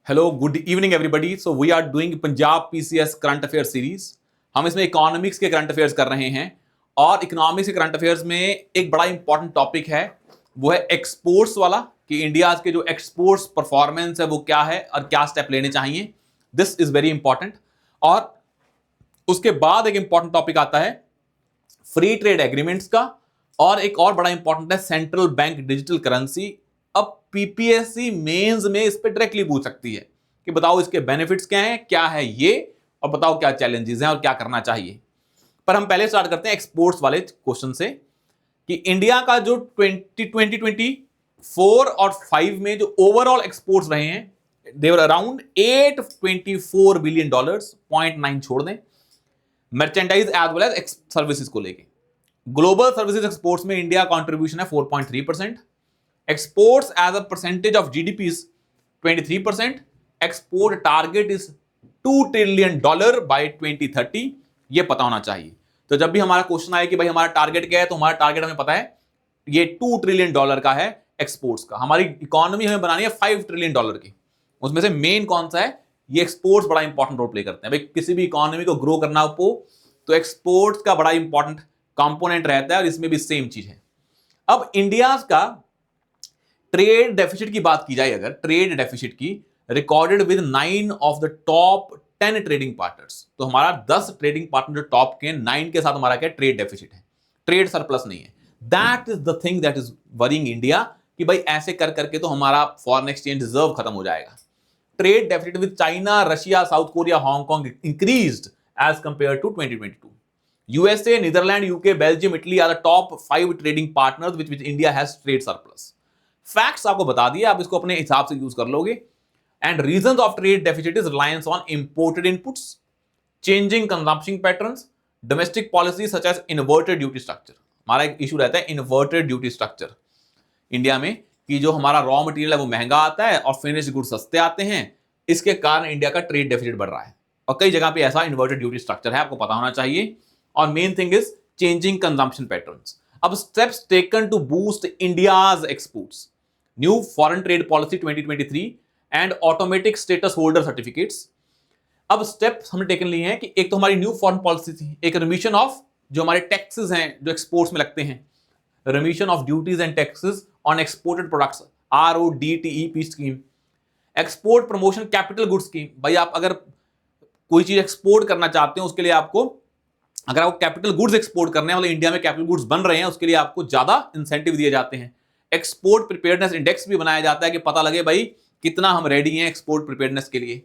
Hello good evening everybody. So we are doing Punjab PCS current affair series. हम इसमें economics के current affairs कर रहे हैं और इकोनॉमिक्स के करंट अफेयर्स में एक बड़ा इंपॉर्टेंट टॉपिक है, वो है एक्सपोर्ट्स वाला, कि इंडिया के जो एक्सपोर्ट्स परफॉर्मेंस है वो क्या है और क्या स्टेप लेने चाहिए। This is very important. और उसके बाद एक इंपॉर्टेंट टॉपिक आता है फ्री ट्रेड एग्रीमेंट्स का, और एक और बड़ा इंपॉर्टेंट है सेंट्रल बैंक डिजिटल करेंसी। अब पीपीएससी मेंस में इस पे डायरेक्टली पूछ सकती है कि बताओ इसके बेनिफिट्स क्या हैं, क्या है ये, और बताओ क्या चैलेंजेस हैं और क्या करना चाहिए। पर हम पहले स्टार्ट करते हैं एक्सपोर्ट्स वाले क्वेश्चन से कि इंडिया का जो 2024 और 5 में जो ओवरऑल एक्सपोर्ट्स रहे हैं, देवर अराउंड $824 बिलियन, 0.9 छोड़ दें, merchandise as well as services को लेके। ग्लोबल सर्विसेज एक्सपोर्ट्स में इंडिया कंट्रीब्यूशन है 4.3%, exports as a percentage of GDP is 23%, export target is $2 trillion by 2030। ये पता होना चाहिए। तो जब भी हमारा क्वेश्चन आए कि भाई हमारा टारगेट क्या है, तो हमारा टारगेट हमें पता है ये $2 ट्रिलियन का है एक्सपोर्ट्स का। हमारी इकोनॉमी हमें बनानी है $5 ट्रिलियन की, उसमें से मेन कौन सा है, ये एक्सपोर्ट्स बड़ा इंपॉर्टेंट रोल प्ले करते हैं। भाई किसी भी इकोनॉमी को ग्रो करना हो तो एक्सपोर्ट्स का बड़ा इंपॉर्टेंट कंपोनेंट रहता है, और इसमें भी सेम चीज है। अब इंडिया का ट्रेड डेफिसिट की बात की जाए, अगर ट्रेड डेफिसिट की, recorded with 9 of the top 10 trading partners, तो हमारा 10 ट्रेडिंग पार्टनर जो टॉप के 9 के साथ हमारा क्या ट्रेड डेफिसिट है, ट्रेड सरप्लस नहीं है। That is the thing that is worrying India कि भाई ऐसे कर करके तो हमारा फॉरेन एक्सचेंज रिजर्व खत्म हो जाएगा। Trade deficit with China, Russia, South Korea, Hong Kong increased as compare to 2022। USA, Netherlands, UK, Belgium, Italy are the top 5 trading partners which India has trade surplus. Facts आपको बता दिए, आप इसको अपने हिसाब से यूज कर लोगे। And reasons of trade deficit is reliance on imported inputs, changing consumption patterns, domestic policy such as inverted duty structure. हमारा एक इशू रहता है इन्वर्टेड ड्यूटी स्ट्रक्चर इंडिया में, कि जो हमारा रॉ मटेरियल है वो महंगा आता है और फिनिश्ड गुड सस्ते आते हैं। इसके कारण इंडिया का ट्रेड डेफिसिट बढ़ रहा है, और कई जगह पे ऐसा इन्वर्टेड ड्यूटी स्ट्रक्चर है, आपको पता होना चाहिए। और main thing is changing consumption patterns. अब steps taken to boost India's exports, new foreign trade policy 2023 and automatic status holder certificates. अब स्टेप्स हमने टेकन लिए हैं कि एक तो हमारी न्यू फॉरेन पॉलिसी थी, एक रिमिशन ऑफ जो हमारे टैक्सेस हैं जो एक्सपोर्ट्स में लगते हैं, remission of duties and taxes on exported products, RODTEP scheme, export promotion capital goods scheme. भाई आप अगर कोई चीज एक्सपोर्ट करना चाहते हैं, उसके लिए आपको, अगर आपको कैपिटल गुड्स एक्सपोर्ट करने हैं, मतलब इंडिया में कैपिटल गुड्स बन रहे हैं, उसके लिए आपको ज्यादा इंसेंटिव दिए जाते हैं। एक्सपोर्ट प्रिपेयर्डनेस इंडेक्स भी बनाया जाता है कि पता लगे भाई कितना हम रेडी हैं एक्सपोर्ट प्रिपेयर्डनेस के लिए।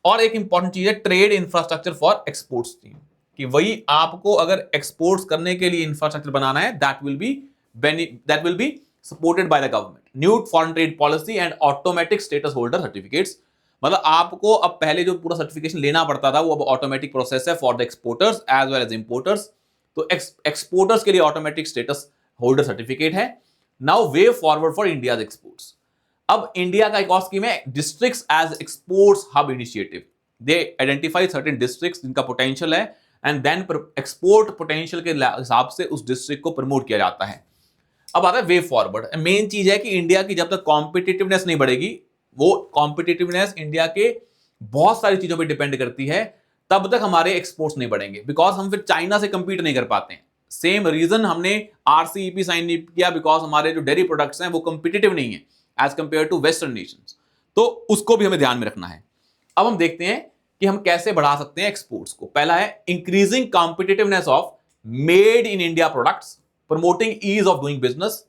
और एक इंपॉर्टेंट चीज है trade infrastructure for exports team, कि वही आपको अगर एक्सपोर्ट्स करने के लिए इंफ्रास्ट्रक्चर बनाना है, that will be supported by the government. New foreign trade policy and automatic status holder certificates, मतलब आपको अब पहले जो पूरा सर्टिफिकेशन लेना पड़ता था वो अब ऑटोमेटिक प्रोसेस है for the exporters as well as importers. तो एक्सपोर्टर्स के लिए ऑटोमेटिक स्टेटस होल्डर सर्टिफिकेट है। Now way forward for India exports. अब इंडिया का एक और स्कीम है districts as exports hub initiative. They identify certain districts जिनका पोटेंशियल है, एंड देन एक्सपोर्ट पोटेंशियल के हिसाब से उस डिस्ट्रिक्ट को प्रमोट किया जाता है। अब आता है वे फॉरवर्ड। मेन चीज है कि इंडिया की जब तक कॉम्पिटिटिवनेस नहीं बढ़ेगी, वो कॉम्पिटिटिवनेस इंडिया के बहुत सारी चीजों पे डिपेंड करती है, तब तक हमारे एक्सपोर्ट्स नहीं बढ़ेंगे, बिकॉज हम फिर चाइना से कंपीट नहीं कर पाते हैं। सेम रीजन हमने RCEP साइन नहीं किया, बिकॉज हमारे जो डेयरी प्रोडक्ट्स हैं वो कंपिटिटिव नहीं है as compare to western nations. तो उसको भी हमें ध्यान में रखना है। अब हम देखते हैं कि हम कैसे बढ़ा सकते हैं एक्सपोर्ट्स को। पहला है increasing competitiveness of made in India products, promoting ease of doing business,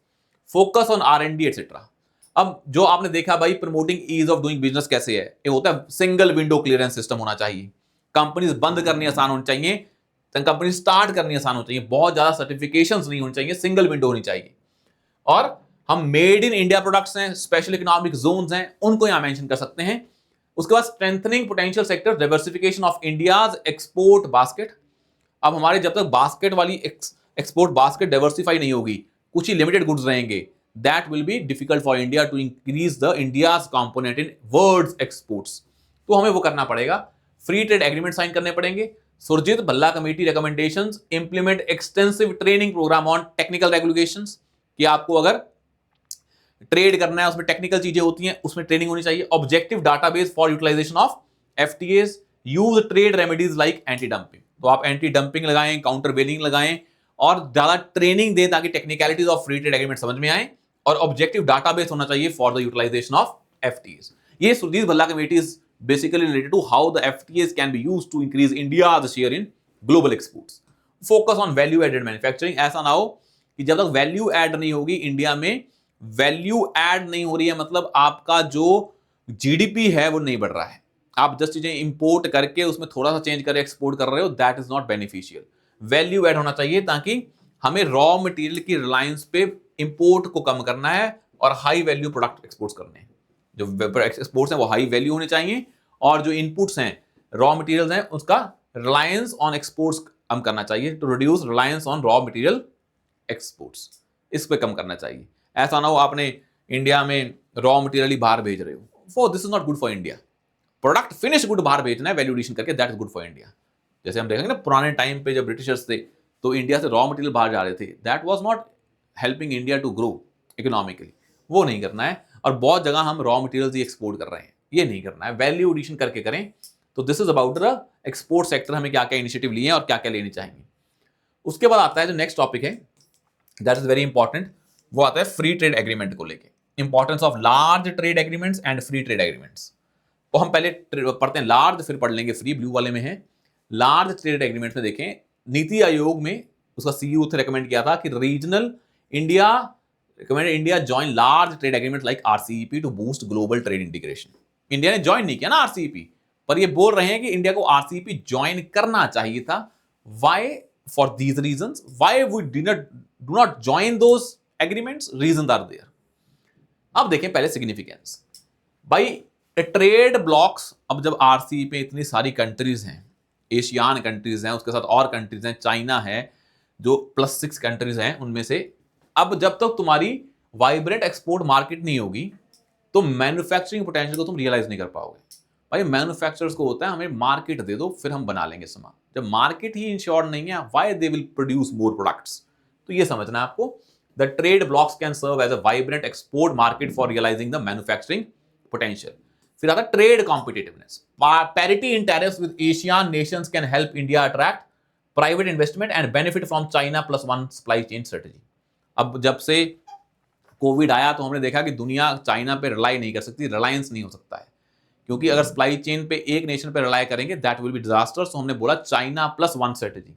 focus on R&D etcetera. अब जो आपने देखा भाई promoting ease of doing business कैसे है, ये होता है सिंगल विंडो क्लियरेंस सिस्टम होना चाहिए, कंपनीज बंद करनी आसान होनी चाहिए, कंपनी स्टार्ट करनी आसान होनी चाहिए, बहुत ज्यादा सर्टिफिकेशंस नहीं होनी चाहिए, सिंगल विंडो होनी चाहिए। और हम मेड इन इंडिया प्रोडक्ट्स हैं, स्पेशल इकोनॉमिक जोन्स हैं, उनको यहां मेंशन कर सकते हैं। उसके बाद strengthening potential sector, diversification of India's export basket. अब हमारे जब तक बास्केट वाली एक्सपोर्ट बास्केट डाइवर्सिफाई नहीं होगी, कुछ ही लिमिटेड गुड्स रहेंगे, that will be difficult for India to increase the India's component in world exports. तो हमें वो करना पड़ेगा, फ्री ट्रेड एग्रीमेंट साइन करने पड़ेंगे। Surjit Bhalla committee recommendations, implement extensive training program on technical regulations, कि आपको अगर ट्रेड करना है, उसमें टेक्निकल चीजें होती हैं, उसमें ट्रेनिंग होनी चाहिए। Objective database for utilization of FTAs, use trade remedies like anti dumping, तो आप एंटी डंपिंग लगाएं, काउंटर वेलिंग लगाएं और ज्यादा ट्रेनिंग दें ताकि technicalities of free trade agreement समझ में आए। और ऑब्जेक्टिव डाटाबेस होना चाहिए for the utilization of FTAs. ये Surjit Bhalla committee is basically related to how the FTAs can be used to increase India's share in global exports. Focus on value aided manufacturing. ऐसा ना हो कि जब तक वैल्यू ऐड नहीं होगी इंडिया में, वैल्यू ऐड नहीं हो रही है मतलब आपका जो जीडीपी है वो नहीं बढ़ रहा है, आप जस्ट चीजें इंपोर्ट करके उसमें थोड़ा सा चेंज करके एक्सपोर्ट कर रहे हो, that is not beneficial. Value add होना चाहिए ताकि हमें रॉ मटेरियल की रिलायंस पे इंपोर्ट को कम करना है और हाई वैल्यू प्रोडक्ट एक्सपोर्ट करने हैं। जो एक्सपोर्ट्स हैं वो हाई वैल्यू होने चाहिए और जो इनपुट्स हैं, रॉ मटेरियल्स हैं, उसका रिलायंस ऑन एक्सपोर्ट्स कम करना चाहिए, to reduce reliance on raw material exports, इस पे कम करना चाहिए। ऐसा ना हो आपने इंडिया में रॉ मटेरियल ही बाहर भेज रहे हो, for this is not good for India. Product finish good बाहर भेजना है वैल्यू एडिशन करके, that is good for India. जैसे हम देखेंगे ना पुराने टाइम पे जब ब्रिटिशर्स थे तो इंडिया से रॉ मटेरियल बाहर जा रहे थे, that was not helping India to grow economically, वो नहीं करना है। और बहुत जगह हम रॉ मटेरियल्स ही एक्सपोर्ट कर रहे हैं, ये नहीं करना है, वैल्यू एडिशन करके करें। तो this is about the export sector, हमें क्या क्या इनिशिएटिव लिए हैं और क्या क्या लेने चाहेंगे। उसके बाद आता है जो नेक्स्ट टॉपिक है, दैट इज वेरी इंपॉर्टेंट, वो आता है फ्री ट्रेड एग्रीमेंट को लेके, importance of large trade agreements and free trade agreements. तो हम पहले पढ़ते हैं लार्ज, फिर पढ़ लेंगे फ्री, ब्लू वाले में है। लार्ज ट्रेड एग्रीमेंट में देखें, नीति आयोग में उसका सीईओ थे रेकमेंड किया था कि regional India join large trade agreement like RCEP to boost global trade integration. India ने ज्वाइन नहीं किया ना आरसीईपी, पर ये बोल रहे हैं कि इंडिया को आरसीईपी ज्वाइन करना चाहिए था। Why? For these reasons, why we do not join those agreements, reasons are there. अब देखें पहले सिग्निफिकेंस। भाई ट्रेड ब्लॉक्स, अब जब आरसीई पे इतनी सारी कंट्रीज हैं, एशियान कंट्रीज हैं, उसके साथ और कंट्रीज हैं, चाइना है जो +6 कंट्रीज हैं उनमें से, अब जब तक तुम्हारी वाइब्रेंट एक्सपोर्ट मार्केट नहीं होगी तो मैन्युफैक्चरिंग पोटेंशियल को तुम रियलाइज नहीं कर पाओगे। भाई मैन्युफैक्चरर्स को होता है हमें मार्केट दे दो फिर हम बना लेंगे सामान, जब मार्केट ही इंश्योर नहीं है, why they will produce more products. तो ये समझना है आपको, the trade blocks can serve as a vibrant export market for realising the manufacturing potential. फिर आता है trade competitiveness, parity in tariffs with Asian nations can help India attract private investment and benefit from China +1 supply chain strategy. अब जब से Covid आया तो हमने देखा कि दुनिया चाइना पे रिलाई नहीं कर सकती, रिलायंस नहीं हो सकता है, क्योंकि अगर सप्लाई चेन पे एक नेशन पे रिलाई करेंगे दैट विल बी डिजास्टर। सो हमने बोला चाइना +1 स्ट्रेटेजी।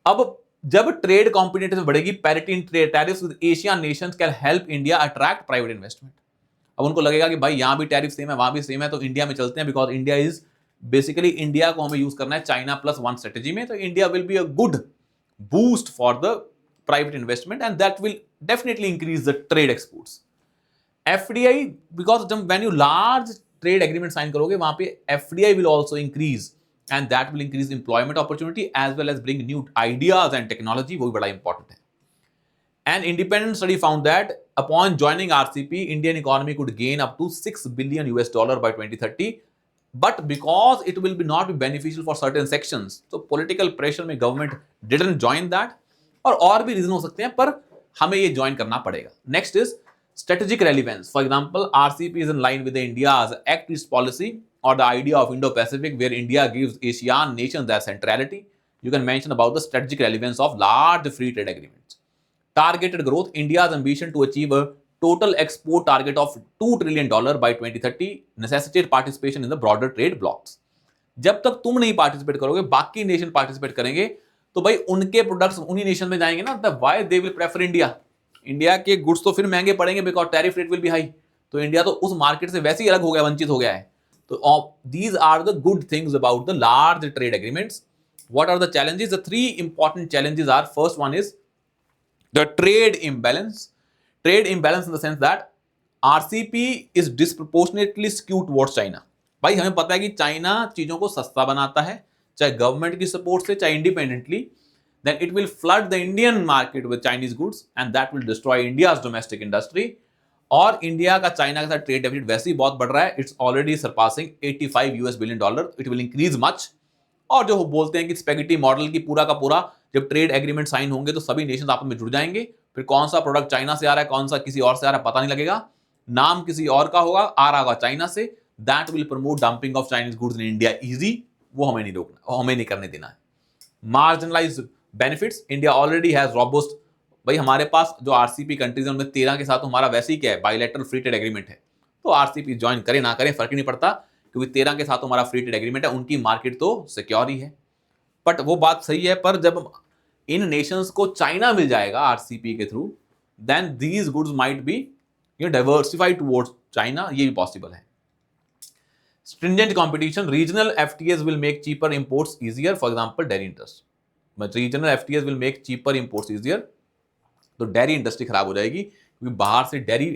अब जब ट्रेड कॉम्पिटिटिवनेस बढ़ेगी, parity in trade tariffs with Asian nations can help India attract private investment. अब उनको लगेगा कि भाई यहां भी टैरिफ सेम है, वहां भी सेम है, तो इंडिया में चलते हैं, because India is basically, India को हमें यूज करना है चाइना +1 स्ट्रेटेजी में, तो India will be a good boost for the private investment and that will definitely increase the trade exports. FDI, because when you large trade agreement sign करोगे वहां पे FDI will also increase and that will increase employment opportunity as well as bring new ideas and technology, वो भी बड़ा important है। An independent study found that upon joining RCP, Indian economy could gain up to $6 billion by 2030, but because it will not be beneficial for certain sections, so political pressure में government didn't join that, और भी reason हो सकते हैं पर हमें ये join करना पड़ेगा। Next is strategic relevance, for example RCP is in line with India's act east policy और the idea of Indo Pacific where India gives Asian nations that centrality. You can mention about the strategic relevance of large free trade agreements. Targeted growth, India's ambition to achieve a total export target of $2 trillion by 2030 necessitate participation in the broader trade blocs. जब तक तुम नहीं participate करोगे बाकी nation participate करेंगे, तो भाई उनके प्रोडक्ट्स उन्हीं नेशन में जाएंगे ना, the why they will prefer India. India के गुड्स तो फिर महंगे पड़ेंगे because tariff rate will be high, तो इंडिया तो उस मार्केट से वैसे ही अलग हो गया, वंचित हो गया है। तो these are the good things about the large trade agreements. What are the challenges? The 3 important challenges are, first one is the trade imbalance. Trade imbalance in the sense that RCEP is disproportionately skewed towards China. भाई हमें पता है कि China चीजों को सस्ता बनाता है, चाहे गवर्नमेंट की सपोर्ट से चाहे independently, then it will flood the Indian market with Chinese goods and that will destroy India's domestic industry। और इंडिया का चाइना के साथ ट्रेड डेफिसिट वैसे ही बहुत बढ़ रहा है, it's already surpassing $85 billion, it will increase much. और जो बोलते हैं कि स्पेगेटी मॉडल की पूरा का पूरा जब ट्रेड एग्रीमेंट साइन होंगे तो सभी नेशन आपस में जुड़ जाएंगे, फिर कौन सा प्रोडक्ट चाइना से आ रहा है, कौन सा किसी और से आ रहा है पता नहीं लगेगा, नाम किसी और का होगा, आ रहा होगा चाइना से, that will promote dumping of Chinese goods in India easy, वो हमें नहीं रोकना, हमें नहीं करने देना है। Marginalise benefits, India already has robust, भाई हमारे पास जो आरसीपी कंट्रीज है उनमें 13 के साथ तो हमारा वैसे ही क्या है, बायलैटरल फ्री ट्रेड एग्रीमेंट है, तो आरसीपी ज्वाइन करें ना करें फर्क ही नहीं पड़ता, क्योंकि 13 के साथ तो हमारा फ्री ट्रेड एग्रीमेंट है, उनकी मार्केट तो सिक्योर ही है। बट वो बात सही है, पर जब इन नेशंस को चाइना मिल जाएगा आरसीपी के through, then these goods might be diversified towards China, ये भी पॉसिबल है। Stringent competition, regional FTAs will make cheaper imports easier, for example dairy industry, but regional FTAs will make cheaper imports easier, तो dairy industry खराब हो जाएगी क्योंकि बाहर से डेयरी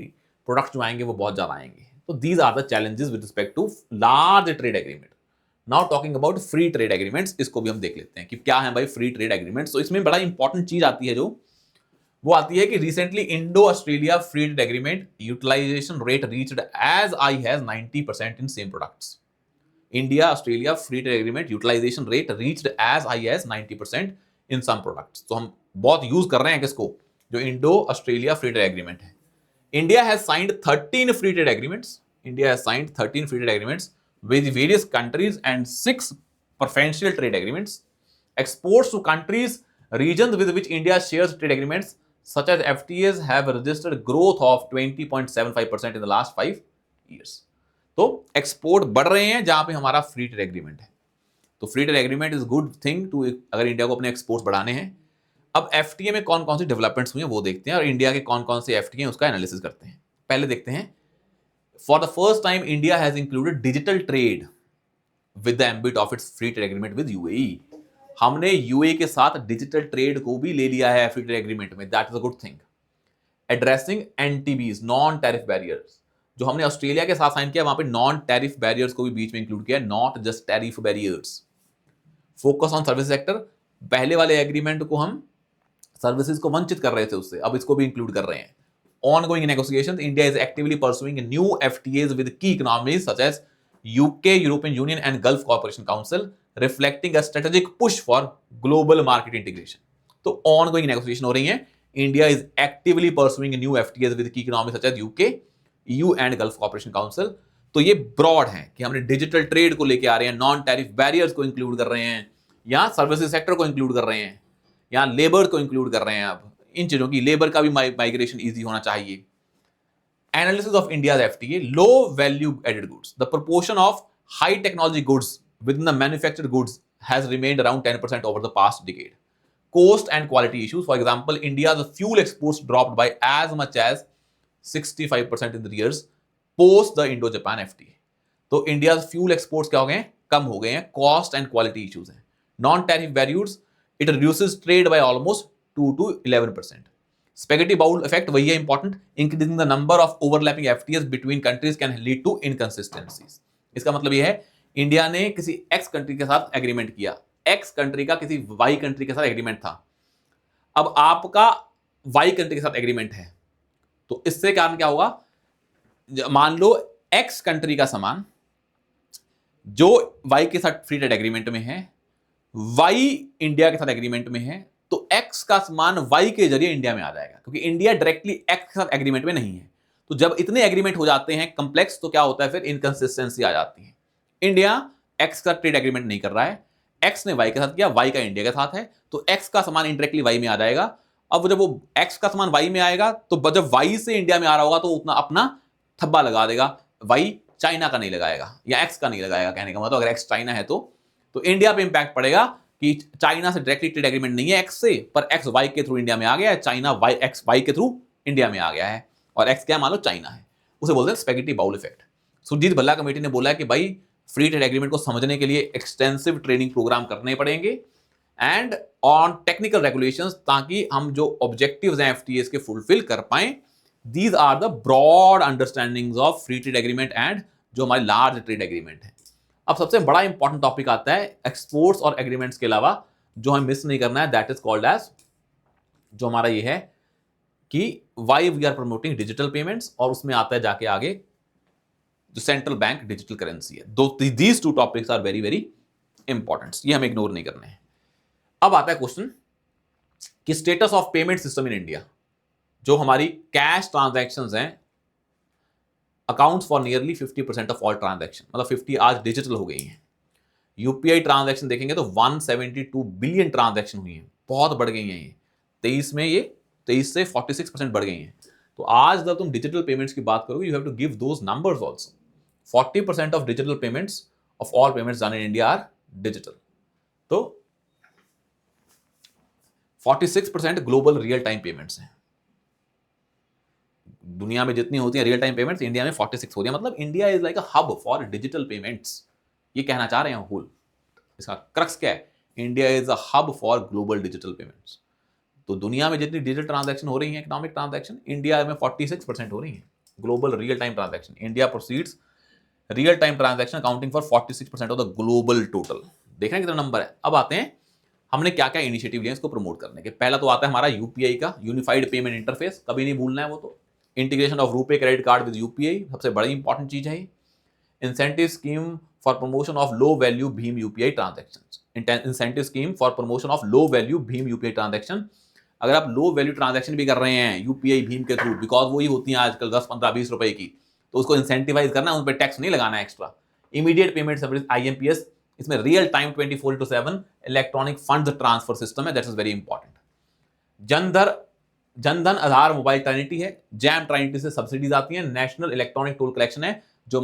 प्रोडक्ट्स जो आएंगे वो बहुत ज्यादा आएंगे। तो these are the challenges with respect to large trade agreement. Now talking about free trade agreements, इसको भी हम देख लेते हैं कि क्या है भाई फ्री ट्रेड एग्रीमेंट्स। तो इसमें बड़ा इंपॉर्टेंट चीज आती है, जो वो आती है कि recently Indo Australia free trade agreement utilization rate reached as high as 90% in same products. India Australia free trade agreement utilization rate reached as high as 90% in some products. तो हम बहुत यूज कर रहे हैं किसको, जो Indo Australia free trade agreement है। India has signed 13 free trade agreements, India has signed 13 free trade agreements with various countries and 6 preferential trade agreements. Exports to countries, regions with which India shares trade agreements, such as FTAs, have registered growth of 20.75% in the last 5 years. तो export बढ़ रहे हैं जहां पे हमारा free trade agreement है। तो free trade agreement is good thing too, अगर इंडिया को अपने एक्सपोर्ट्स बढ़ाने हैं। अब एफटीए में कौन कौन सी डेवलपमेंट्स हुई हैं वो देखते हैं, और इंडिया के कौन कौन से एफटीए हैं उसका एनालिसिस करते हैं। पहले देखते हैं, for the first time India has included digital trade with the ambit of its free trade agreement with UAE. हमने यूएई के साथ डिजिटल ट्रेड को भी ले लिया है फ्री ट्रेड एग्रीमेंट में, that is a good thing. Addressing NTBs, non tariff barriers, जो हमने ऑस्ट्रेलिया के साथ साइन किया वहां पे नॉन टैरिफ बैरियर्स को भी बीच में इंक्लूड किया, not just tariff barriers. Focus on service sector, पहले वाले एग्रीमेंट को हम सर्विसेज को वंचित कर रहे थे उससे, अब इसको भी इंक्लूड कर रहे हैं। Ongoing negotiations, India is actively pursuing new FTAs with key economies such as UK, European Union and Gulf Cooperation Council, reflecting a strategic push for global market integration. तो ongoing negotiation हो रही है, India is actively pursuing new FTAs with key economies such as UK, EU and Gulf Cooperation Council. तो ये broad है कि हमने digital trade को लेके आ रहे हैं, नॉन टैरिफ बैरियर्स को इंक्लूड कर रहे हैं, यहाँ सर्विसेज सेक्टर को इंक्लूड कर रहे हैं, यहाँ लेबर को इंक्लूड कर रहे हैं। अब इन चीजों की, लेबर का भी माइग्रेशन इजी होना चाहिए। Analysis of India's FTA, low value added goods, the proportion of high technology goods within the manufactured goods has remained around 10% over the past decade. Cost and quality issues, for example India's fuel exports dropped by as much as 65% in the years post the Indo Japan FTA. तो India's fuel exports क्या हो गए, कम हो गए हैं, cost and quality issues हैं। Non tariff barriers, it reduces trade by almost 2 to 11%. Spaghetti bowl effect वही है important, increasing the number of overlapping FTs between countries can lead to inconsistencies. इसका मतलब यह है, इंडिया ने किसी एक्स कंट्री के साथ एग्रीमेंट किया, एक्स कंट्री का किसी वाई कंट्री के साथ एग्रीमेंट था, अब आपका वाई कंट्री के साथ एग्रीमेंट है, तो इससे कारण क्या होगा, मान लो एक्स कंट्री का सामान जो वाई के साथ फ्री ट्रेड एग्रीमेंट में है, वाई इंडिया के साथ एग्रीमेंट में है, तो एक्स का सामान वाई के जरिए इंडिया में आ जाएगा, क्योंकि इंडिया डायरेक्टली एक्स के साथ एग्रीमेंट में नहीं है। तो जब इतने एग्रीमेंट हो जाते हैं कॉम्प्लेक्स, तो क्या होता है, फिर इनकंसिस्टेंसी आ जाती है। इंडिया एक्स का ट्रेड एग्रीमेंट नहीं कर रहा है, एक्स ने वाई के साथ किया, वाई का इंडिया के साथ है, तो एक्स का सामान इंडायरेक्टली वाई में आ जाएगा। अब जब वो एक्स का सामान वाई में आएगा, तो जब वाई से इंडिया में आ रहा होगा, तो उतना अपना थब्बा लगा देगा, वाई चाइना का नहीं लगाएगा या एक्स का नहीं लगाएगा। कहने का मतलब अगर एक्स चाइना है तो इंडिया पे इंपैक्ट पड़ेगा कि चाइना से डायरेक्टली ट्रेड एग्रीमेंट नहीं है एक्स से, पर एक्स वाई के थ्रू इंडिया में आ गया है, चाइना वाई एक्स वाई के थ्रू इंडिया में आ गया है, और एक्स क्या मान लो चाइना है, उसे बोलते हैं spaghetti bowl effect. Surjit Bhalla committee ने बोला है कि भाई फ्री ट्रेड एग्रीमेंट को समझने के लिए एक्सटेंसिव ट्रेनिंग प्रोग्राम करने पड़ेंगे एंड ऑन टेक्निकल रेगुलेशंस, ताकि हम जो ऑब्जेक्टिव्स हैं एफटीएस के फुलफिल कर पाए। These are the broad understandings of free trade agreement and जो हमारे लार्ज ट्रेड एग्रीमेंट है। अब सबसे बड़ा इंपॉर्टेंट टॉपिक आता है एक्सपोर्ट्स और एग्रीमेंट्स के अलावा, जो हमें मिस नहीं करना है, दैट इज कॉल्ड एज, जो हमारा ये है कि why we are promoting digital payments, और उसमें आता है जाके आगे जो सेंट्रल बैंक डिजिटल करेंसी है। These two topics are very very important, ये हमें इग्नोर नहीं करने हैं। अब आता है क्वेश्चन कि status of payment system in India. जो हमारी कैश ट्रांजैक्शंस हैं accounts for nearly 50% of all transaction, मतलब 50 आज डिजिटल हो गई हैं। यूपीआई ट्रांजैक्शन देखेंगे तो 172 बिलियन ट्रांजैक्शन हुई हैं, बहुत बढ़ गई हैं ये 23 में, ये 23 से 46% बढ़ गई हैं। तो आज जब तुम डिजिटल पेमेंट्स की बात करोगे, you have to give those numbers also. 40% of digital payments of all payments done in India are digital. तो 46% ग्लोबल रियल टाइम पेमेंट्स हैं। दुनिया में जितनी होती है रियल टाइम पेमेंट्स, इंडिया में 46 हो रही है। मतलब India is like a hub for digital payments, ये कहना चाह रहे हैं होल। इसका क्रक्स क्या है? India is a hub for global digital payments. तो दुनिया में जितनी डिजिटल ट्रांजैक्शन हो रही है, इकोनॉमिक ट्रांजैक्शन, इंडिया में 46% हो रही है global real time transaction. India proceeds real time transaction accounting for 46% of the global total. देख रहे हैं कितना नंबर है। अब आते हैं हमने क्या क्या इनिशिएटिव लिए इसको प्रमोट करने के। पहला तो आता है हमारा यूपीआई का यूनिफाइड पेमेंट इंटरफेस, कभी नहीं भूलना है वो तो। Integration of RuPay credit card with UPI सबसे बड़ी इंपॉर्टेंट चीज है। Incentive scheme for promotion of low value Bhim UPI transaction. Incentive scheme for promotion of low value Bhim UPI transaction. अगर आप लो वैल्यू ट्रांजैक्शन भी कर रहे हैं यूपीआई भीम के थ्रू, बिकॉज वही होती हैं आजकल 10 15 20 रुपए की, तो उसको इंसेंटिवाइज करना, उन पर टैक्स नहीं लगाना है extra. Immediate payment service IMPS, इसमें real time 24/7 electronic fund transfer system है, that is very important. Jan Dhan Aadhaar mobile trinity है, जैम ट्राइनिटी से सब्सिडीज आती हैं। नेशनल इलेक्ट्रॉनिक टोल कलेक्शन है, जो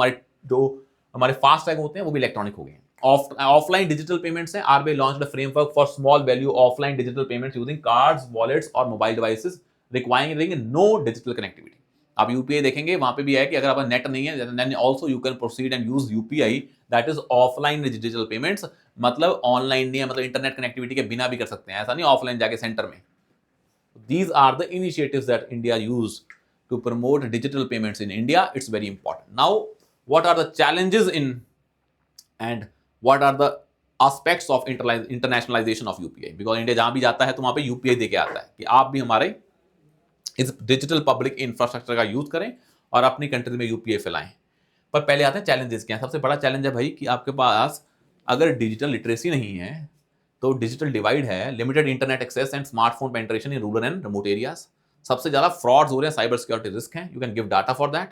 हमारे फास्ट टैग होते हैं वो भी इलेक्ट्रॉनिक हो गए हैं। ऑफलाइन डिजिटल पेमेंट्स हैं। RBI launched a framework for small value offline digital payments using cards, wallets और mobile devices requiring no digital connectivity. आप यूपीआई देखेंगे वहां पे भी है कि अगर आपका नेट नहीं है, then also you can proceed and use UPI, that is offline digital payments. मतलब ऑनलाइन नहीं है, मतलब इंटरनेट कनेक्टिविटी के बिना भी कर सकते हैं, ऐसा नहीं ऑफलाइन जाके सेंटर में। These are the initiatives that India used to promote digital payments in India. It's very important. Now, what are the challenges in and what are the aspects of internationalization of UPI? Because India जहां भी जाता है तो वहां पे UPI देके आता है कि आप भी हमारे इस डिजिटल पब्लिक इंफ्रास्ट्रक्चर का यूज करें और अपनी कंट्री में यूपीआई फैलाएं। पर पहले आते हैं चैलेंजेस क्या हैं। सबसे बड़ा चैलेंज है भाई कि आपके पास अगर डिजिटल लिटरेसी नहीं है तो डिजिटल डिवाइड है, limited internet access and smartphone penetration in rural and remote areas. सबसे ज्यादा फ्रॉड्स हो रहे हैं, साइबर सिक्योरिटी रिस्क है, you can give data for that.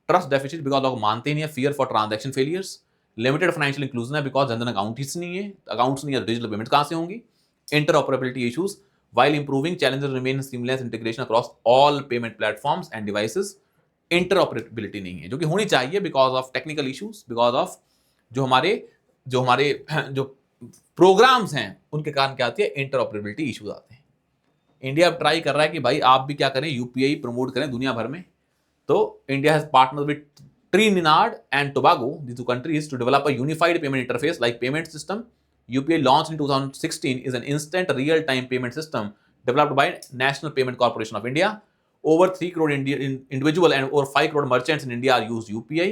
Trust deficit because लोग मानते ही नहीं है, fear for transaction failures. Limited financial inclusion है बिकॉज जनधन अकाउंट्स नहीं है, अकाउंट्स नहीं है, डिजिटल पेमेंट कहां से होंगी। Interoperability issues, while improving challenges remain seamless integration across all payment platforms and devices। interoperability नहीं है जो कि होनी चाहिए because of technical issues, because of जो हमारे जो प्रोग्राम्स हैं उनके कारण क्या आती है, इंटरऑपरेबिलिटी इश्यूज आते हैं। इंडिया अब ट्राई कर रहा है कि भाई आप भी क्या करें, यूपीआई प्रमोट करें दुनिया भर में। तो India has partner with Trinidad and Tobago, these two countries, to develop a unified payment interface like payment system। UPI launched in 2016 is an instant real-time payment system developed by National Payment Corporation of India। Over 3 crore individual and over 5 crore merchants in India are use UPI।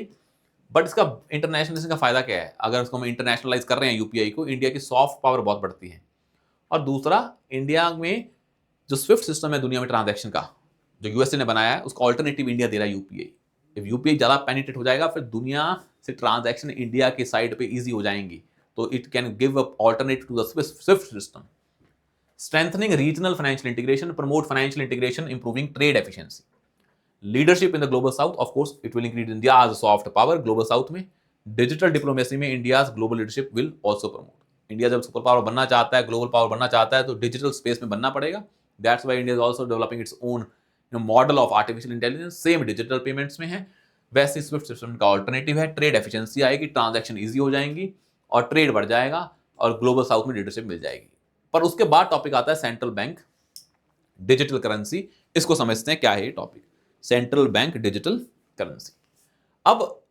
But इसका internationalisation का फायदा क्या है? अगर उसको हम internationalise कर रहे हैं यूपीआई को, इंडिया की सॉफ्ट पावर बहुत बढ़ती है। और दूसरा, इंडिया में जो स्विफ्ट सिस्टम है दुनिया में ट्रांजैक्शन का, जो यूएसए ने बनाया है, उसका ऑल्टरनेटिव इंडिया दे रहा है यूपीआई। इफ यूपीआई ज्यादा पेनिट्रेट हो जाएगा फिर दुनिया से ट्रांजैक्शन इंडिया के साइड पे इजी हो जाएंगी, तो it can give a alternative to the SWIFT system. Strengthening regional financial integration, promote financial integration, improving trade efficiency. Leadership in the global south, of course it will increase India as soft power global south में। Digital diplomacy में India global leadership will also promote. India जब super power बनना चाहता है, global power बनना चाहता है, तो डिजिटल स्पेस में बनना पड़ेगा। That's why India is also developing its own model of artificial intelligence. Same digital payments में है, वैसे स्विफ्ट सिस्टम का ऑल्टरनेटिव है। ट्रेड एफिशिएंसी आएगी, ट्रांजैक्शन ईजी हो जाएंगी और ट्रेड बढ़ जाएगा और ग्लोबल साउथ में लीडरशिप मिल जाएगी। पर उसके बाद टॉपिक आता है सेंट्रल बैंक डिजिटल करेंसी। इसको समझते हैं क्या है ये topic, central bank digital currency. अब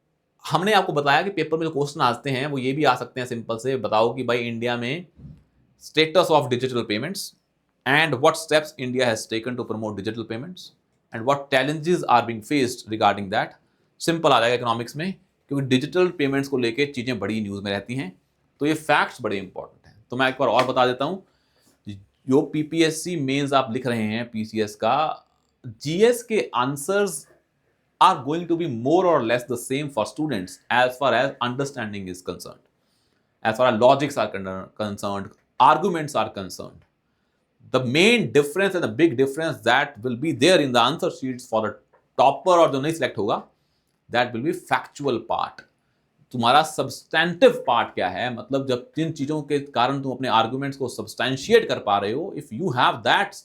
हमने आपको बताया कि पेपर में जो क्वेश्चन आते हैं वो ये भी आ सकते हैं सिंपल से, बताओ कि भाई इंडिया में status of digital payments and what steps India has taken to promote digital payments and what challenges are being faced regarding that. Simple आ जाएगा इकोनॉमिक्स में, क्योंकि डिजिटल पेमेंट्स को लेकर चीजें बड़ी न्यूज में रहती हैं, तो ये फैक्ट्स बड़े इंपॉर्टेंट हैं। तो मैं एक बार और बता देता हूं, जो पीपीएससी मेंस आप लिख रहे हैं पीसीएस का, जीएस के answers are going to be more or less the same for students as far as understanding is concerned, as far as logics are concerned, arguments are concerned. The main difference and the big difference that will be there in the answer sheets for the topper और जो नहीं select होगा, that will be factual part. तुम्हारा substantive part क्या है, मतलब जब जिन चीजों के कारण तुम अपने आर्गुमेंट्स को सब्सटैंशिएट कर पा रहे हो, if you have that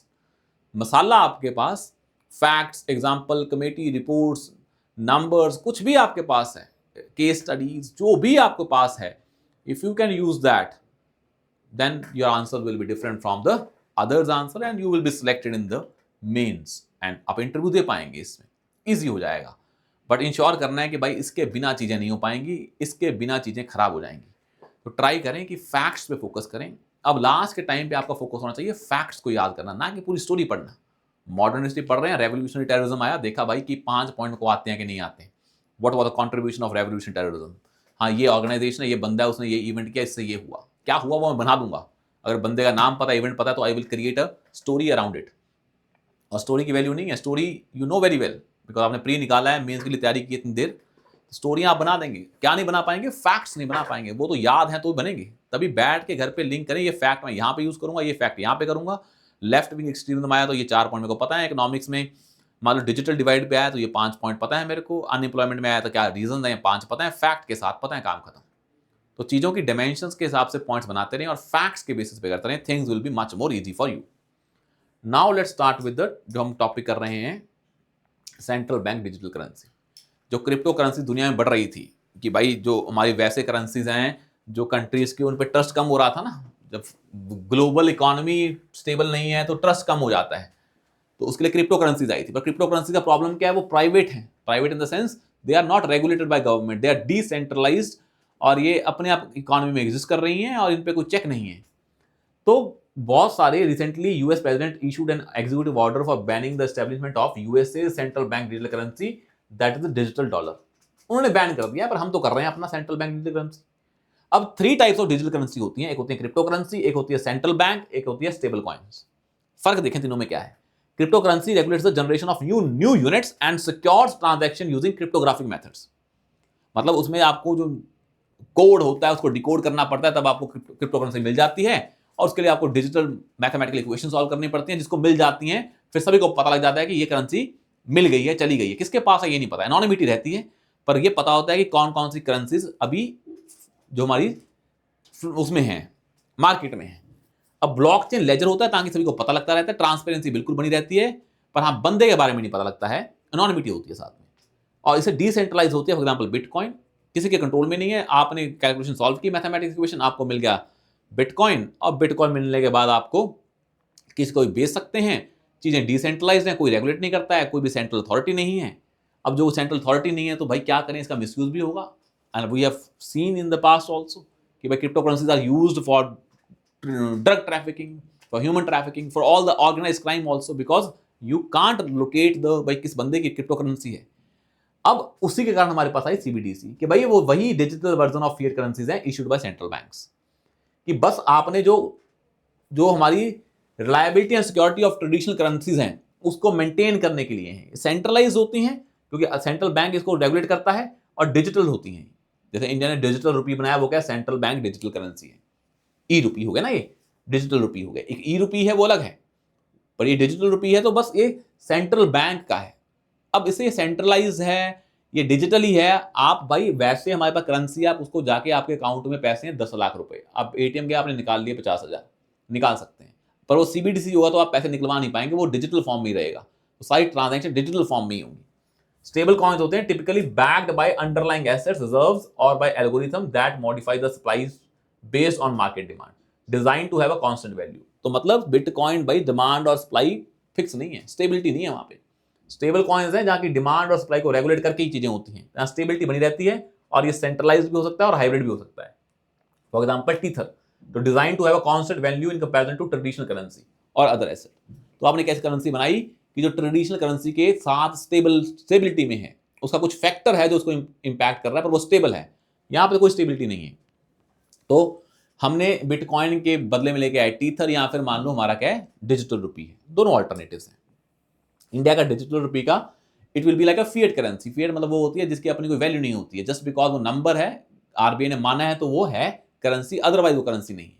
masala आपके पास, facts, example, committee reports, numbers, कुछ भी आपके पास है, केस स्टडीज, जो भी आपके पास है, if you can use that, then your answer will be different from the others answer and you will be selected in the mains and आप interview दे पाएंगे, इसमें इजी हो जाएगा. बट इंश्योर करना है कि भाई इसके बिना चीजें नहीं हो पाएंगी, इसके बिना चीजें खराब हो जाएंगी. तो ट्राई करें कि फैक्ट्स पे फोकस करें. अब लास्ट के टाइम पे आपका फोकस होना चाहिए फैक्ट्स को याद करना, ना कि पूरी स्टोरी पढ़ना. मॉडर्न हिस्ट्री पढ़ रहे हैं, रेवोल्यूशनरी टेररिज्म आया, देखा भाई कि 5 पॉइंट को आते हैं कि नहीं आते हैं. What was the contribution of revolutionary terrorism. हाँ, ये ऑर्गेनाइजेशन है, ये बंदा है, उसने ये इवेंट किया, इससे ये हुआ. क्या हुआ वो मैं बना दूंगा. अगर बंदे का नाम पता है, इवेंट पता है, तो I will create a story around it. और स्टोरी की वैल्यू नहीं है, story you know very well, because आपने प्री निकाला है, मेंस के लिए तैयारी की इतनी देर. स्टोरियां आप बना देंगे. क्या नहीं बना पाएंगे? फैक्ट्स नहीं बना पाएंगे. वो तो याद है तो बनेंगे. तभी बैठ के घर पे लिंक करें, ये फैक्ट मैं यहाँ पे यूज करूंगा, ये फैक्ट यहाँ पे करूंगा. लेफ्ट विंग एक्सट्रीमिज्म आया तो ये 4 पॉइंट मेरे को पता है. इकोनॉमिक्स में मान लो डिजिटल डिवाइड पे आया तो ये 5 पॉइंट पता है मेरे को. अनएम्प्लॉयमेंट में आया तो क्या रीजन है, 5 पता है. फैक्ट के साथ पता है, काम खत्म. तो चीजों की डायमेंशंस के हिसाब से पॉइंट्स बनाते रहें और फैक्ट्स के बेसिस पे करते रहें. Things will be much more easy for you. Now let's start with the जो हम टॉपिक कर रहे हैं, सेंट्रल बैंक डिजिटल करेंसी. जो क्रिप्टो करेंसी दुनिया में बढ़ रही थी कि भाई जो हमारी वैसे करेंसीज हैं जो कंट्रीज के, उन पे ट्रस्ट कम हो रहा था ना. जब ग्लोबल इकोनॉमी स्टेबल नहीं है तो ट्रस्ट कम हो जाता है, तो उसके लिए क्रिप्टो करेंसीज आई थी. पर क्रिप्टो करेंसी का प्रॉब्लम क्या है? वो प्राइवेट है. Private in the sense they are not regulated by government, they are decentralised, और ये अपने आप इकोनॉमी में एग्जिस्ट कर रही हैं और इन पे कोई चेक नहीं है. तो बहुत सारे recently US president issued an executive order for banning the establishment of USA central bank digital currency, that is the digital dollar. उन्होंने बैन कर दिया, पर हम तो कर रहे हैं अपना सेंट्रल बैंक डिजिटल करेंसी. अब 3 टाइप्स ऑफ डिजिटल करेंसी होती हैं. एक होती है क्रिप्टो करेंसी, एक होती है सेंट्रल बैंक, एक होती है स्टेबल कॉइन्स. फर्क देखें तीनों में क्या है. Crypto currency regulates the generation of new units and secures transaction using cryptographic methods. मतलब उसमें आपको जो कोड होता है उसको डिकोड करना पड़ता है, तब आपको क्रिप्टो करेंसी मिल जाती है. और उसके लिए आपको डिजिटल मैथमेटिकल इक्वेशन सॉल्व करनी पड़ती हैं, जिसको मिल जाती हैं. फिर सभी को पता लग जाता है कि ये करेंसी मिल गई है, चली गई है. किसके पास है ये नहीं पता, एनोनिमिटी रहती है, पर ये पता होता है कि कौन कौन सी करेंसीज अभी जो हमारी उसमें है, मार्केट में है. अब ब्लॉकचेन लेजर होता है ताकि सभी को पता लगता रहता है, ट्रांसपेरेंसी बिल्कुल बनी रहती है, पर हाँ बंदे के बारे में नहीं पता लगता है, एनोनिमिटी होती है साथ में. और इसे डिसेंट्रलाइज होती है. फॉर एग्जांपल बिटकॉइन किसी के कंट्रोल में नहीं है. आपने कैलकुलेशन सॉल्व की, मैथमेटिक्स इक्वेशन, आपको मिल गया बिटकॉइन. और बिटकॉइन मिलने के बाद आपको किसी को भी बेच सकते हैं. चीजें डिसेंट्रलाइज हैं, कोई रेगुलेट नहीं करता है, कोई भी सेंट्रल अथॉरिटी नहीं है. अब जो सेंट्रल अथॉरिटी नहीं है तो भाई क्या करें, इसका मिसयूज भी होगा. And we have seen in the past also कि भाई crypto currencies are used for drug trafficking, for human trafficking, for all the organised crime also, because you can't locate the भाई किस बंदे की क्रिप्टो करेंसी है. अब उसी के कारण हमारे पास आई सीबीडीसी कि भाई वो वही digital version of fiat currencies हैं इशूड बाय सेंट्रल बैंक्स. कि बस आपने जो हमारी reliability and security of traditional currencies हैं उसको मेंटेन करने के लिए हैं. सेंट्रलाइज होती हैं क्योंकि सेंट्रल बैंक इसको रेगुलेट करता है, और डिजिटल होती हैं. जैसे इंडिया ने डिजिटल रुपी बनाया, वो क्या सेंट्रल बैंक डिजिटल करेंसी है. ई रुपी हो गया ना, ये डिजिटल रुपी हो गया. एक ई रुपी है वो अलग है, पर ये डिजिटल रुपी है तो बस ये सेंट्रल बैंक का है. अब इसे सेंट्रलाइज है, ये डिजिटली है. आप भाई वैसे हमारे पास करेंसी, आप उसको जाके आपके अकाउंट में पैसे हैं 10 लाख रुपए, आप एटीएम के आपने निकाल लिए 50,000, निकाल सकते हैं. पर वो सीबीडीसी होगा तो आप पैसे निकलवा नहीं पाएंगे, वो डिजिटल फॉर्म में ही रहेगा. तो सारी ट्रांजैक्शन डिजिटल फॉर्म में ही होंगी. स्टेबल कॉइन्स होते हैं typically backed by underlying assets, reserves और by algorithm that modify the supplies based on market demand, design to have a constant value. तो मतलब बिटकॉइन भाई डिमांड और सप्लाई फिक्स नहीं है, स्टेबिलिटी नहीं है वहां पे. स्टेबल कॉइन्स हैं जहां की डिमांड और सप्लाई को रेगुलेट करके ही चीजें होती हैं, जहां स्टेबिलिटी बनी रहती है. और ये सेंट्रलाइज भी हो सकता है और हाइब्रिड भी हो सकता है. फॉर एग्जांपल टीथर, तो design to have a constant value in comparison to traditional currency और अदर एसेट. तो आपने कैसी करेंसी बनाई कि जो ट्रेडिशनल करेंसी के साथ स्टेबिलिटी में है, उसका कुछ फैक्टर है जो उसको इंपैक्ट कर रहा है, पर वो स्टेबल है. यहां पर कोई स्टेबिलिटी नहीं है. तो हमने बिटकॉइन के बदले में लेके आए टीथर, या फिर मान लो हमारा क्या है, डिजिटल रुपी है. दोनों ऑल्टरनेटिव्स हैं. इंडिया का डिजिटल रुपी का it will be like a fiat currency. Fiat मतलब वो होती है जिसकी अपनी कोई वैल्यू नहीं होती है, जस्ट बिकॉज वो नंबर है, आरबीआई ने माना है तो वो है करेंसी, अदरवाइज वो करेंसी नहीं है.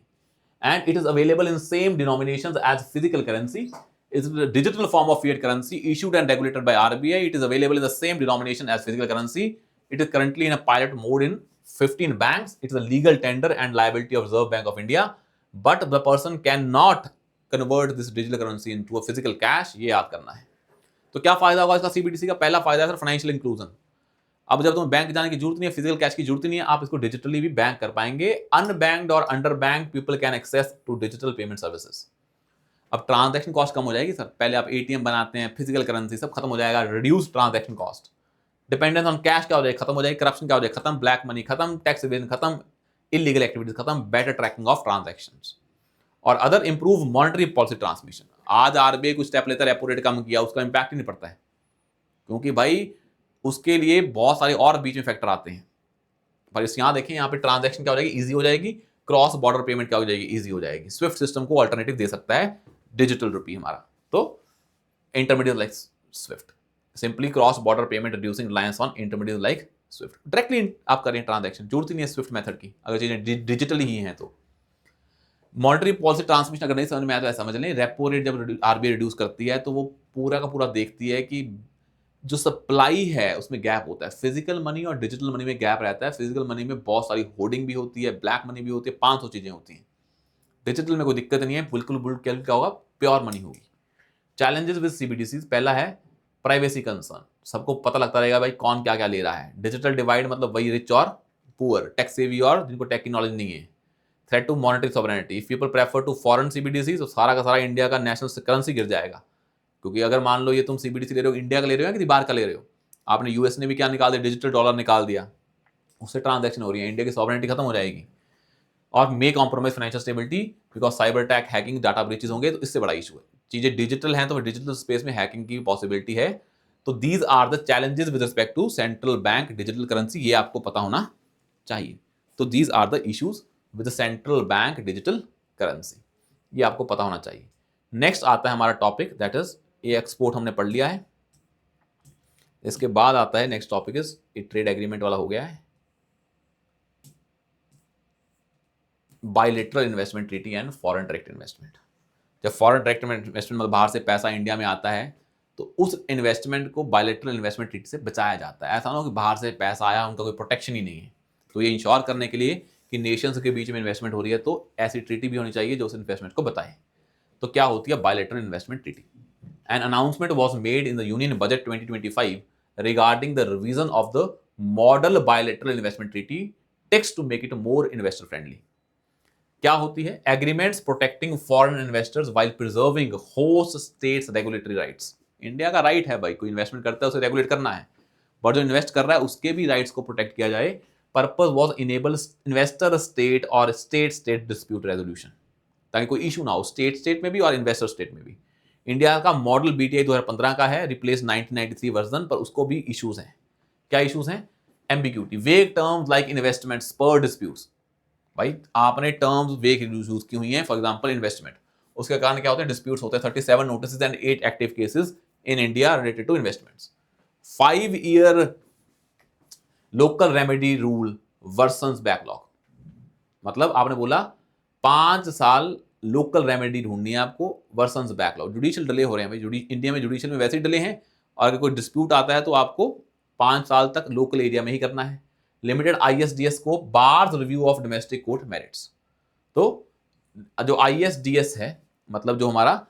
and it is available in same denominations as physical currency. It's a digital form of fiat currency issued and regulated by RBI. It is available in the same denomination as physical currency. It is currently in a pilot mode in 15 banks. It is a legal tender and liability of Reserve Bank of India, but the person cannot convert this digital currency into a physical cash. ये याद करना है। तो क्या फायदा होगा इसका CBDC का? पहला फायदा है सर फाइनेंशियल इंक्लूजन। अब जब तुम्हें बैंक जाने की जरूरत नहीं है, फिजिकल कैश की जरूरत नहीं है, आप इसको डिजिटली भी बैंक कर पाएंगे। अनबैंक्ड और under bank people can access to digital payment services. अब ट्रांजैक्शन कॉस्ट कम हो जाएगी सर। पहले आप एटीएम बनाते हैं, फिजिकल करेंसी सब खत्म हो जाएगा, reduce transaction cost, dependence on cash क्या हो जाएगी, खत्म हो जाएगी, करप्शन क्या हो जाएगी खत्म, ब्लैक मनी खत्म, टैक्स इवेजन खत्म, इलीगल एक्टिविटीज खत्म, बेटर ट्रैकिंग ऑफ ट्रांजैक्शंस और other improve monetary policy transmission. आज आरबीआई कुछ स्टेप लेता है, रेपो रेट कम किया, उसका इंपैक्ट ही नहीं पड़ता है, क्योंकि भाई उसके लिए बहुत सारे और बीच में फैक्टर आते हैं। पर इस यहाँ देखें, यहाँ पे ट्रांजैक्शन क्या हो जाएगी, ईजी हो जाएगी, क्रॉस बॉर्डर पेमेंट क्या हो जाएगी, ईजी हो जाएगी। स्विफ्ट सिस्टम को अल्टरनेटिव दे सकता है डिजिटल रुपी हमारा, तो intermediate like Swift, simply cross border payment reducing reliance on intermediate like Swift. Directly आप करें ट्रांजैक्शन, जरूरत ही नहीं है स्विफ्ट मेथड की, अगर चीजें डिजिटली ही हैं तो। मॉनेटरी पॉलिसी ट्रांसमिशन अगर नहीं समझ में आया तो ऐसा समझ लें, रेपो रेट जब आरबीआई रिड्यूस करती है तो वो पूरा का पूरा देखती है कि जो सप्लाई है उसमें गैप होता है। फिजिकल मनी और डिजिटल मनी में गैप रहता है। फिजिकल मनी में बहुत सारी होर्डिंग भी होती है, ब्लैक मनी भी होती है, 500 चीजें होती हैं। डिजिटल में कोई दिक्कत नहीं है, बिल्कुल बुल्ड क्या होगा, प्योर मनी होगी। चैलेंजेस विद सीबीडीसी, पहला है प्राइवेसी कंसर्न, सबको पता लगता रहेगा भाई कौन क्या क्या ले रहा है। डिजिटल डिवाइड मतलब वही रिच और पुअर, टेक सेवी और जिनको टेक की नॉलेज नहीं है। Threat to monetary sovereignty, if people prefer to foreign CBDC तो सारा का सारा इंडिया का नेशनल करेंसी गिर जाएगा। क्योंकि अगर मान लो ये तुम सीबीडीसी ले रहे हो, इंडिया का ले रहे हो या किसी बाहर का ले रहे हो, आपने यूएस ने भी क्या निकाल दिया, डिजिटल डॉलर निकाल दिया, उससे ट्रांजैक्शन हो रही है, इंडिया की सॉवरेनिटी खत्म हो जाएगी। और may compromise financial stability because cyber attack, hacking, data breaches होंगे, तो इससे बड़ा इशू है। चीजें डिजिटल हैं तो डिजिटल स्पेस में हैकिंग की पॉसिबिलिटी है। तो these are the challenges with respect to central bank digital currency, ये आपको पता होना चाहिए। तो these are the issues with central bank digital currency, ये आपको पता होना चाहिए। नेक्स्ट आता है हमारा टॉपिक, दैट इज ये एक्सपोर्ट हमने पढ़ लिया है। इसके बाद आता है नेक्स्ट टॉपिक इज, ये ट्रेड एग्रीमेंट वाला हो गया है, bilateral investment treaty and foreign direct investment. जब फॉरेन डायरेक्ट इन्वेस्टमेंट मतलब बाहर से पैसा इंडिया में आता है तो उस इन्वेस्टमेंट को बायलैटरल इन्वेस्टमेंट ट्रीटी से बचाया जाता है। ऐसा ना हो कि बाहर से पैसा आया, उनका कोई प्रोटेक्शन ही नहीं है। तो ये इंश्योर करने के लिए कि नेशंस के बीच में इन्वेस्टमेंट हो रही है तो ऐसी ट्रीटी भी होनी चाहिए जो उस इन्वेस्टमेंट को बताए। तो क्या होती है bilateral investment treaty? An announcement was made in the Union Budget 2025 regarding the revision of the Model Bilateral Investment Treaty text to make it more investor friendly. क्या होती है? Agreements protecting foreign investors while preserving host states regulatory rights. India का right है भाई, कोई investment करता है उसे रेगुलेट करना है, बट जो इन्वेस्ट कर रहा है उसके भी राइट्स को प्रोटेक्ट किया जाए। Purpose was enable investor state और स्टेट स्टेट डिस्प्यूट रेजोल्यूशन, ताकि कोई इशू ना हो स्टेट स्टेट में भी और इन्वेस्टर स्टेट में भी। इंडिया का मॉडल बीटीआई 2015 का है, रिप्लेस 1993 वर्जन, पर उसको भी इश्यूज हैं। क्या इश्यूज हैं? Ambiguity, vague terms like investment, spur disputes. भाई आपने टर्म्स वेग यूज की हुई हैं, फॉर एग्जांपल इन्वेस्टमेंट, उसके कारण क्या होते हैं? डिस्प्यूट्स होते हैं। 37 notices and 8 active cases in India related to investments. 5 year local remedy rule versions backlog, मतलब आपने बोला 5 साल लोकल रेमेडी ढूंढनी है आपको, वर्सन्स बैकलॉग। जुडिशियल डिले हो रहे हैं भाई, इंडिया में जुडिशियल में वैसे ही डिले हैं, और अगर कोई डिस्प्यूट आता है तो आपको 5 साल तक लोकल एरिया में ही करना है। लिमिटेड आईएसडीएस को bars review of domestic court merits. तो जो आईएसडीएस है मतलब जो हमारा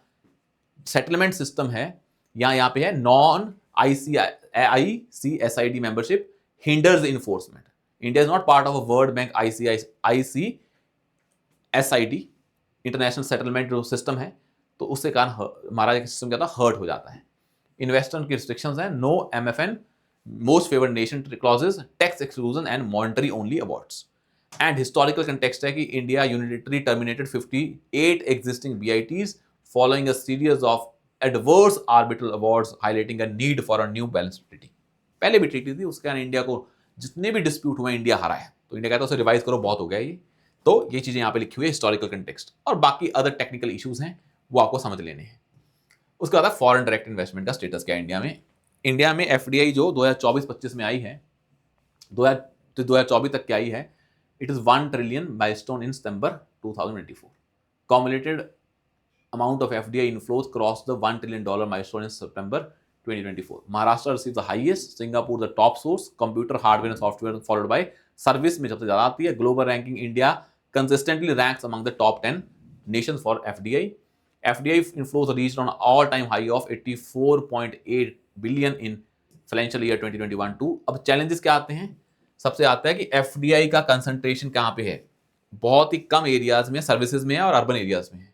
सेटलमेंट सिस्टम है, यहाँ पे है non ICSID membership hinders enforcement. India is not part of a world bank ICSID international settlement जो सिस्टम है, तो उससे कारण हमारा सिस्टम क्या था, हर्ट हो जाता है। इन्वेस्टर की रिस्ट्रिक्शंस हैं, no MFN, most favoured nation clauses, tax exclusion and monetary only awards. And historical context है कि India unilaterally terminated 58 existing BITs following a series of adverse arbitral awards highlighting a need for a new balance treaty. पहले भी treaty थी, उसके कारण India को जितने भी डिस्प्यूट हुए इंडिया हारा है, तो इंडिया कहता है उसे रिवाइज करो, बहुत हो गया ये। तो ये चीजें यहाँ पे लिखी हुई है, हिस्टोरिकल कंटेक्स्ट, और बाकी अदर टेक्निकल इश्यूज हैं वो आपको समझ लेने हैं। उसके बाद फॉरेन डायरेक्ट इन्वेस्टमेंट का स्टेटस क्या है इंडिया में। इंडिया में एफडीआई जो 2024-25 में आई है, 2024 तक की आई है, it is 1 trillion milestone in September 2024। cumulated amount of FDI inflows crossed the $1 trillion milestone in September 2024. Maharashtra received the highest, Singapore the top source, computer hardware and software followed by service में सबसे ज्यादा आती है. Global ranking India consistently ranks among the top 10 nations for FDI. FDI inflows reached an all-time high of 84.8 billion in financial year 2021-2. अब challenges क्या आते हैं? सबसे आता है कि FDI का concentration कहाँ पे है? बहुत ही कम एरियाज में, सर्विसेज में है और अर्बन एरियाज में है.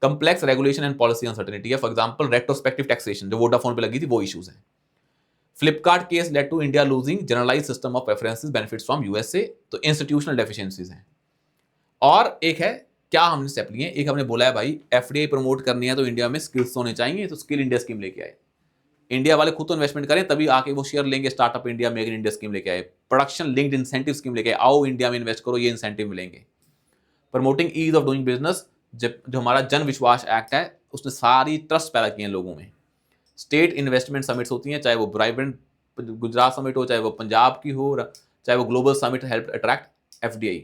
Complex regulation and policy uncertainty है. फॉर एग्जांपल रेट्रोस्पेक्टिव टैक्सेशन जो वोडाफोन पे लगी थी, वो इश्यूज हैं. Flipkart case led to India losing generalised system of preferences benefits from USA. तो इंस्टीट्यूशनल डेफिशिएंसीज हैं. और एक है क्या हमने स्टेप लिए. एक हमने बोला है भाई एफडीआई प्रमोट करनी है तो इंडिया में स्किल्स होने चाहिए, तो स्किल इंडिया स्कीम लेके आए. इंडिया वाले खुद तो इन्वेस्टमेंट करें तभी आके वो शेयर लेंगे. Startup India, make in India scheme लेके आए. प्रोडक्शन लिंक्ड इंसेंटिव स्कीम लेके आए. आओ इंडिया में इन्वेस्ट करो, ये इंसेंटिव मिलेंगे. Promoting ease of doing business, जो हमारा जन विश्वास एक्ट है उसने सारी ट्रस्ट पैदा किए हैं लोगों में. स्टेट इन्वेस्टमेंट समिट्स होती हैं, चाहे वो ब्राइब्रेंट गुजरात समिट हो, चाहे वो पंजाब की हो, चाहे वो global summit help attract FDI.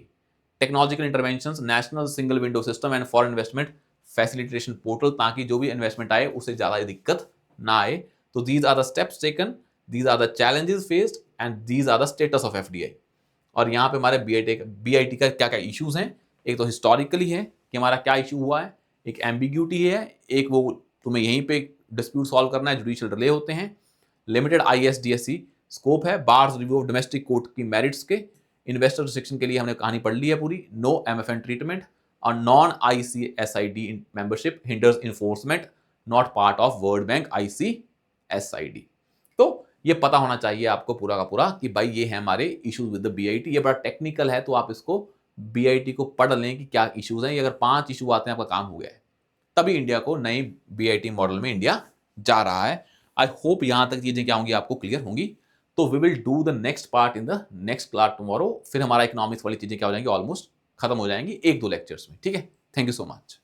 Technological interventions, national single window system and foreign investment facilitation portal, ताकि जो भी इन्वेस्टमेंट आए उसे ज़्यादा दिक्कत ना आए. तो these are the steps taken, these are the challenges faced and these are the status of FDI. और यहाँ पे हमारे बीआईटी का क्या क्या इश्यूज हैं. एक तो हिस्टोरिकली है कि हमारा क्या इशू हुआ है, एक एम्बिग्यूटी है, एक वो तुम्हें यहीं पे डिस्प्यूट सॉल्व करना है, जुडिशियल रिले होते हैं. लिमिटेड ISDSC स्कोप है. Bars review of domestic court की मेरिट्स के. इन्वेस्टर रिस्ट्रिक्शन के लिए हमने कहानी पढ़ ली है पूरी. नो MFN ट्रीटमेंट और non ICSID membership hinders enforcement, not part of world bank ICSID. तो ये पता होना चाहिए आपको पूरा का पूरा कि भाई ये है हमारे इश्यूज विद द बीआईटी. ये बड़ा टेक्निकल है तो आप इसको बीआईटी को पढ़ लें कि क्या इश्यूज हैं. ये अगर 5 इशू आते हैं आपका काम हो गया है. तभी इंडिया को नई बीआईटी मॉडल में इंडिया जा रहा है. आई होप यहां तक चीजें क्या होंगी आपको क्लियर होंगी. तो we will do the next part in the next class tomorrow. फिर हमारा इकोनॉमिक्स वाली चीजें क्या हो जाएंगी, ऑलमोस्ट खत्म हो जाएंगी 1-2 लेक्चर्स में. ठीक है, थैंक यू सो मच.